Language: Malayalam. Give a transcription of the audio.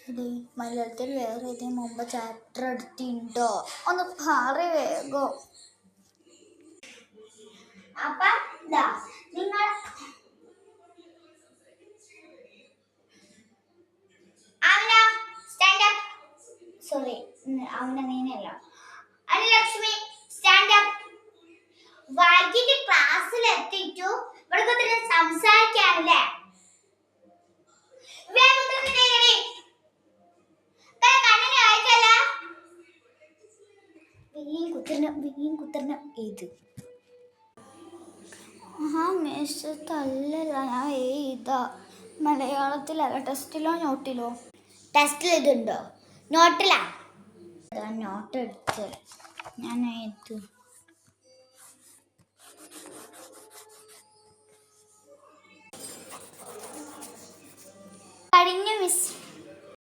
ഇത് മലയാളത്തിൽ വേറെ ഇതിന് മുമ്പ് ചാപ്റ്റർ എടുത്തിട്ടുണ്ടോ? ഒന്ന് പറ വേഗം. അപ്പം നിങ്ങൾ സോറി അവന നീനല്ല അനുലക്ഷ്മി സ്റ്റാൻഡപ്പ്. വൈകിട്ട് ക്ലാസ്സിൽ എത്തിയിട്ടു ഇവിടെ സംസാരിക്കാനല്ലേ? ഇത് മിസ് തല്ലല്ല, ഞാൻ എഴുതാ. മലയാളത്തിലല്ല, ടെസ്റ്റിലോ നോട്ടിലോ? ടെസ്റ്റിൽ ഇതുണ്ടോ? നോട്ടിലാ? നോട്ട് എടുത്ത് ഞാൻ എഴുതു. കഴിഞ്ഞു മിസ്.